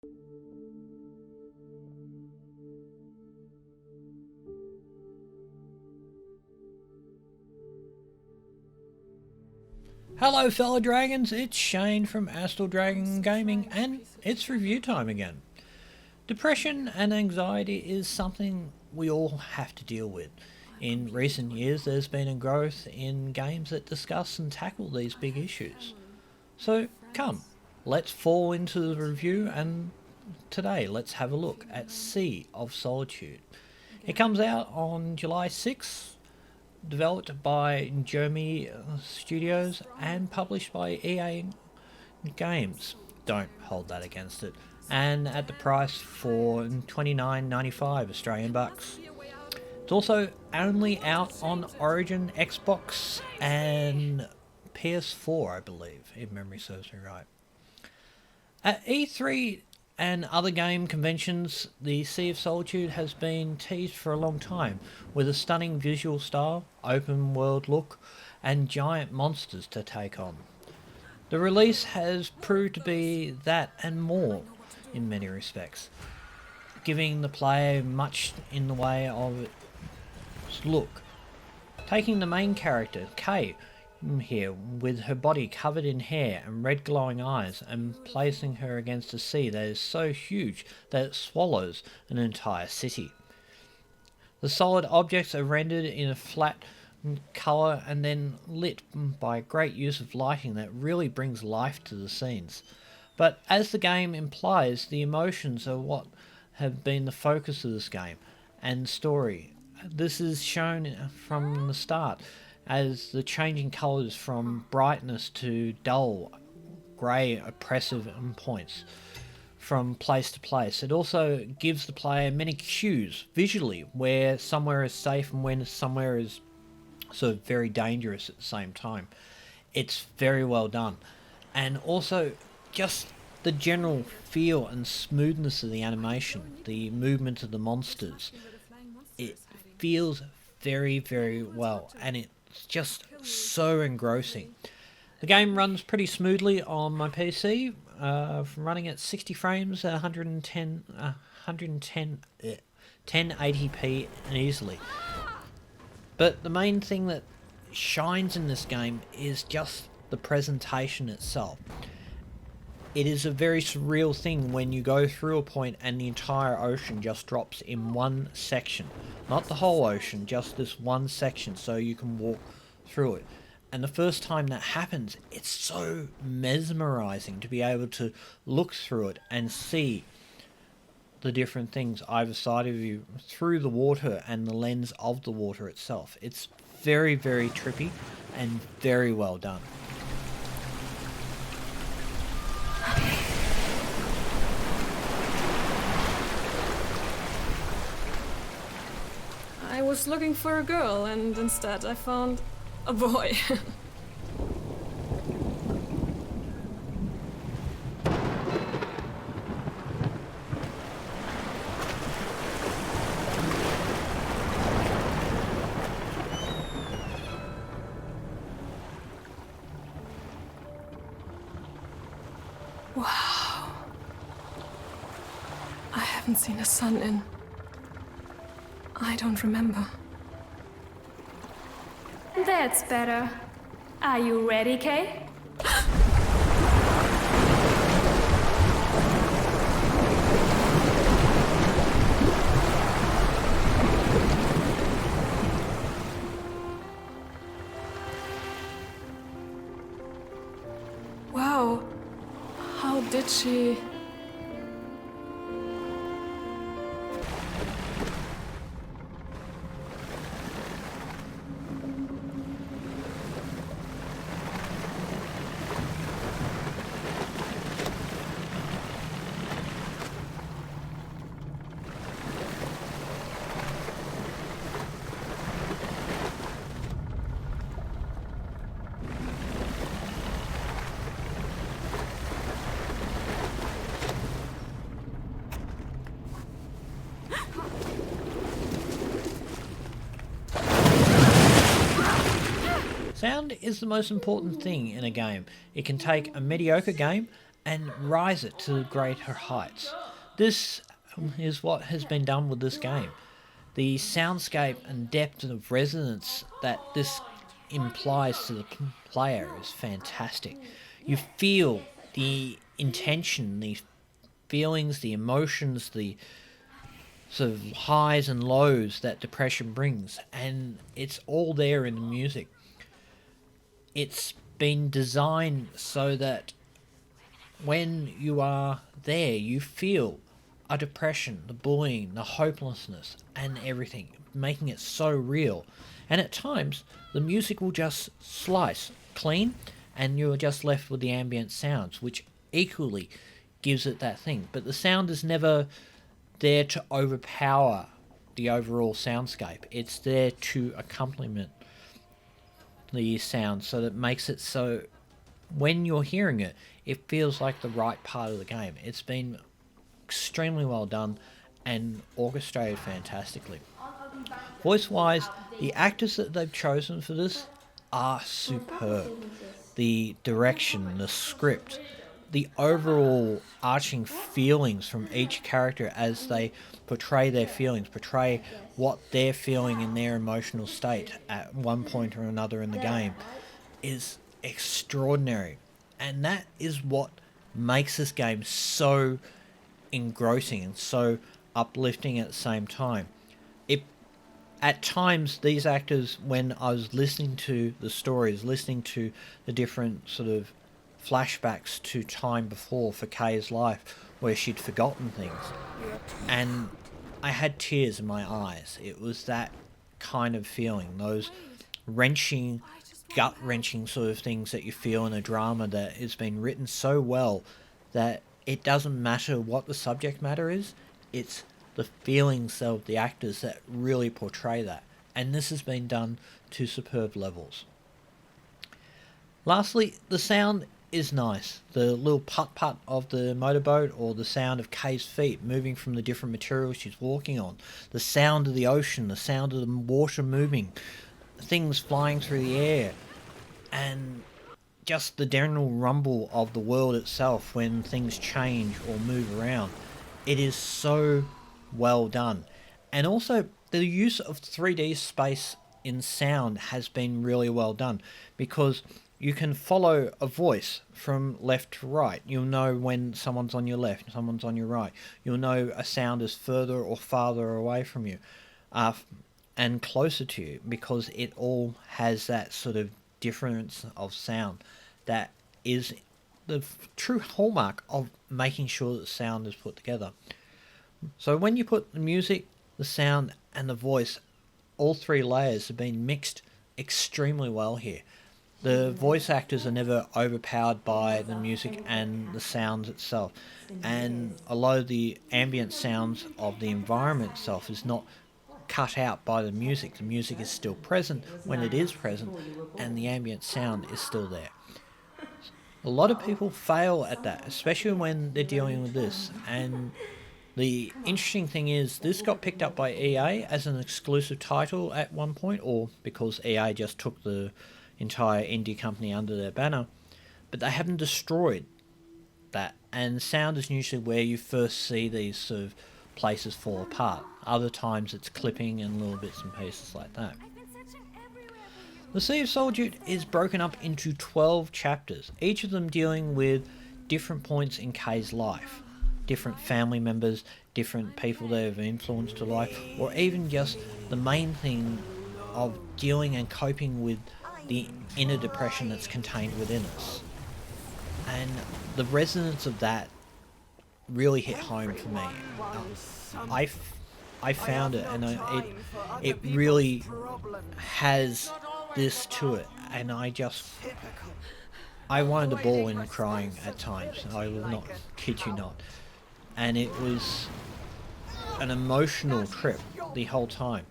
Hello fellow dragons, it's Shane from Astral Dragon Gaming and it's review time again. Depression and anxiety is something we all have to deal with. In recent years there's been a growth in games that discuss and tackle these big issues. So come, let's fall into the review and today let's have a look at Sea of Solitude. It comes out on July 6th, developed by jo-mei Studios and published by EA Games. Don't hold that against it. And at the price for $29.95 Australian bucks. It's also only out on Origin, Xbox and PS4, I believe, if memory serves me right. At E3 and other game conventions, the Sea of Solitude has been teased for a long time, with a stunning visual style, open world look, and giant monsters to take on. The release has proved to be that and more in many respects, giving the player much in the way of its look. Taking the main character, Kay, here with her body covered in hair and red glowing eyes, and placing her against a sea that is so huge that it swallows an entire city. The solid objects are rendered in a flat colour and then lit by great use of lighting that really brings life to the scenes. But as the game implies, the emotions are what have been the focus of this game and story. This is shown from the start as the changing colours from brightness to dull, grey, oppressive points from place to place. It also gives the player many cues visually where somewhere is safe and when somewhere is sort of very dangerous at the same time. It's very well done. And also just the general feel and smoothness of the animation, the movement of the monsters. It feels very, very well, and it's just so engrossing. The game runs pretty smoothly on my PC, running at 60 frames at 1080p and easily. But the main thing that shines in this game is just the presentation itself. It is a very surreal thing when you go through a point and the entire ocean just drops in one section. Not the whole ocean, just this one section so you can walk through it. And the first time that happens, it's so mesmerizing to be able to look through it and see the different things either side of you through the water and the lens of the water itself. It's very, very trippy and very well done. I was looking for a girl and instead I found a boy. Wow. I haven't seen a sun in... I don't remember. That's better. Are you ready, Kay? Wow. How did she... Sound is the most important thing in a game. It can take a mediocre game and rise it to greater heights. This is what has been done with this game. The soundscape and depth of resonance that this implies to the player is fantastic. You feel the intention, the feelings, the emotions, the sort of highs and lows that depression brings, and it's all there in the music. It's been designed so that when you are there, you feel a depression, the bullying, the hopelessness, and everything, making it so real. And at times, the music will just slice clean, and you're just left with the ambient sounds, which equally gives it that thing. But the sound is never there to overpower the overall soundscape. It's there to accompaniment the sound, so that it makes it so when you're hearing it, it feels like the right part of the game. It's been extremely well done and orchestrated fantastically. Voice-wise, the actors that they've chosen for this are superb. The direction, the script, the overall arching feelings from each character as they portray their feelings, portray what they're feeling in their emotional state at one point or another in the game, is extraordinary. And that is what makes this game so engrossing and so uplifting at the same time. At times, these actors, when I was listening to the stories, listening to the different sort of flashbacks to time before for Kay's life, where she'd forgotten things, and I had tears in my eyes. It was that kind of feeling, those wrenching, gut-wrenching sort of things that you feel in a drama that has been written so well that it doesn't matter what the subject matter is, it's the feelings of the actors that really portray that. And this has been done to superb levels. Lastly, the sound is nice. The little putt-putt of the motorboat, or the sound of Kay's feet moving from the different materials she's walking on, the sound of the ocean, the sound of the water moving, things flying through the air, and just the general rumble of the world itself when things change or move around. It is so well done. And also, the use of 3D space in sound has been really well done, because you can follow a voice from left to right. You'll know when someone's on your left, someone's on your right. You'll know a sound is further or farther away from you, and closer to you, because it all has that sort of difference of sound that is the true hallmark of making sure that sound is put together. So when you put the music, the sound, and the voice, all three layers have been mixed extremely well here. The voice actors are never overpowered by the music and the sounds itself, and a lot of the ambient sounds of the environment itself is not cut out by the music. The music is still present when it is present, and the ambient sound is still there. A lot of people fail at that, especially when they're dealing with this, and the interesting thing is, this got picked up by EA as an exclusive title at one point, or because EA just took the entire indie company under their banner, but they haven't destroyed that. And sound is usually where you first see these sort of places fall apart. Other times it's clipping and little bits and pieces like that. The Sea of Solitude is broken up into 12 chapters, each of them dealing with different points in Kay's life. Different family members, different people that have influenced her life, or even just the main thing of dealing and coping with the inner depression that's contained within us. And the resonance of that really hit home for me. I found it, and it really has this to it, and I wanted to bawl in crying at times. I will not kid you not. And it was an emotional trip the whole time.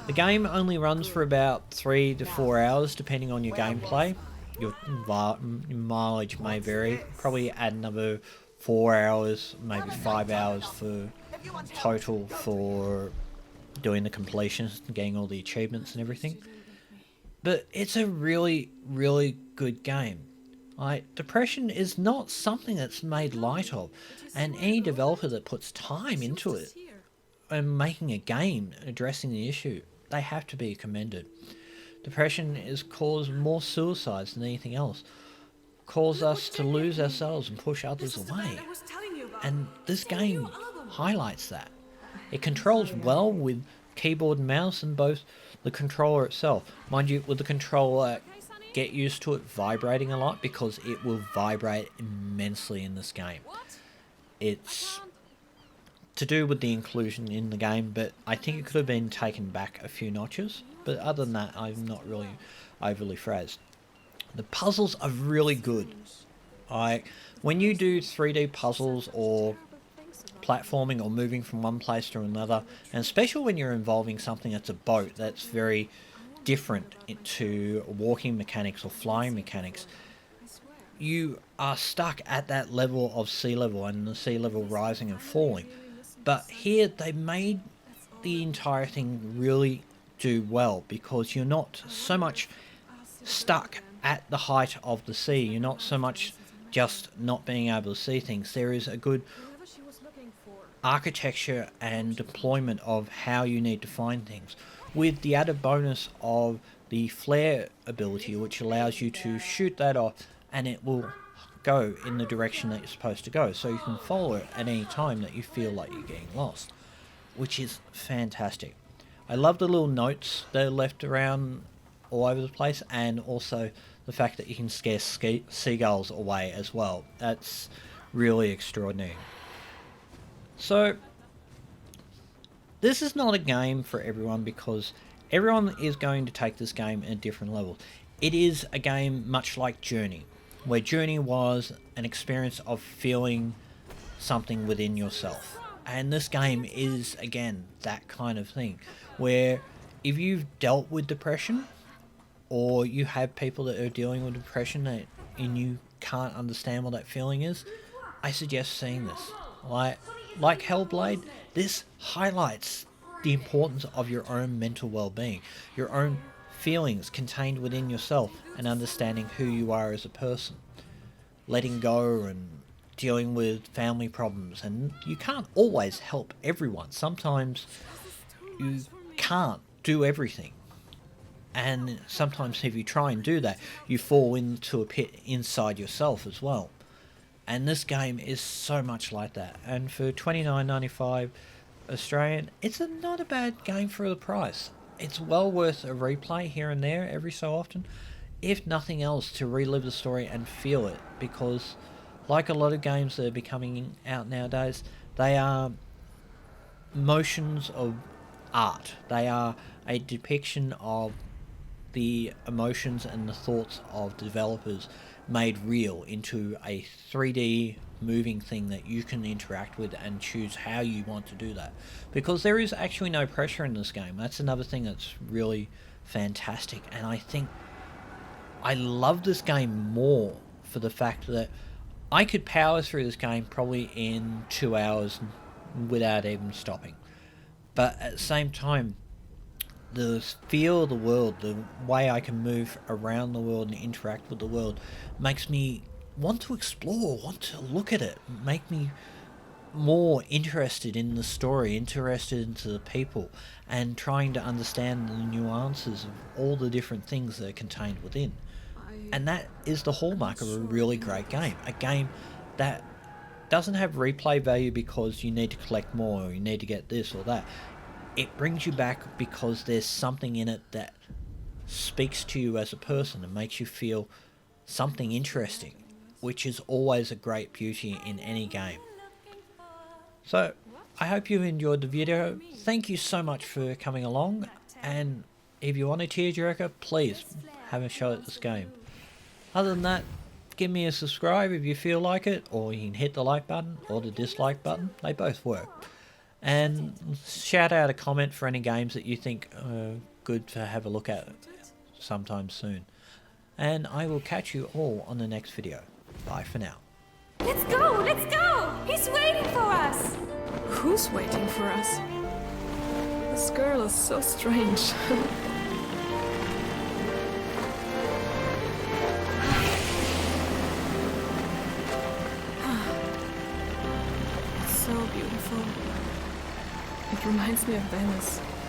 The game only runs for about 3 to 4 hours depending on your gameplay. Your mileage may vary. Probably add another 4 hours, maybe 5 hours for total for doing the completions and getting all the achievements and everything. But it's a really, really good game. Depression is not something that's made light of, and any developer that puts time into it and making a game addressing the issue, they have to be commended. Depression is caused more suicides than anything else, cause us to lose ourselves and push others away. And this game highlights that. It controls well with keyboard and mouse and both the controller itself. Mind you, with the controller, get used to it vibrating a lot because it will vibrate immensely in this game. It's to do with the inclusion in the game, but I think it could have been taken back a few notches. But other than that, I'm not really overly frazzed. The puzzles are really good. When you do 3D puzzles or platforming or moving from one place to another, and especially when you're involving something that's a boat that's very different to walking mechanics or flying mechanics, you are stuck at that level of sea level and the sea level rising and falling. But here they made the entire thing really do well, because you're not so much stuck at the height of the sea. You're not so much just not being able to see things. There is a good architecture and deployment of how you need to find things, with the added bonus of the flare ability, which allows you to shoot that off and it will go in the direction that you're supposed to go, so you can follow it at any time that you feel like you're getting lost, which is fantastic. I love the little notes that are left around all over the place, and also the fact that you can scare seagulls away as well. That's really extraordinary. So this is not a game for everyone, because everyone is going to take this game at different levels. It is a game much like Journey, where Journey was an experience of feeling something within yourself. And this game is, again, that kind of thing, where if you've dealt with depression, or you have people that are dealing with depression and you can't understand what that feeling is, I suggest seeing this. Like Hellblade, this highlights the importance of your own mental well-being, your own feelings contained within yourself, and understanding who you are as a person. Letting go and dealing with family problems, and you can't always help everyone. Sometimes you can't do everything. And sometimes if you try and do that, you fall into a pit inside yourself as well. And this game is so much like that. And for $29.95 Australian, it's not a bad game for the price. It's well worth a replay here and there every so often, if nothing else, to relive the story and feel it. Because like a lot of games that are becoming out nowadays, they are motions of art. They are a depiction of the emotions and the thoughts of developers made real into a 3D moving thing that you can interact with and choose how you want to do that. Because there is actually no pressure in this game. That's another thing that's really fantastic. And I think I love this game more for the fact that I could power through this game probably in 2 hours without even stopping. But at the same time, the feel of the world, the way I can move around the world and interact with the world, makes me want to explore, want to look at it, make me more interested in the story, interested into the people, and trying to understand the nuances of all the different things that are contained within. And that is the hallmark of a really great game. A game that doesn't have replay value because you need to collect more or you need to get this or that. It brings you back because there's something in it that speaks to you as a person and makes you feel something interesting, which is always a great beauty in any game. So, I hope you enjoyed the video. Thank you so much for coming along, and if you want a tearjerker, please have a shot at this game. Other than that, give me a subscribe if you feel like it, or you can hit the like button or the dislike button. They both work. And shout out a comment for any games that you think are good to have a look at sometime soon. And I will catch you all on the next video. Bye for now. Let's go! Let's go! He's waiting for us! Who's waiting for us? This girl is so strange. beautiful. It reminds me of Venice.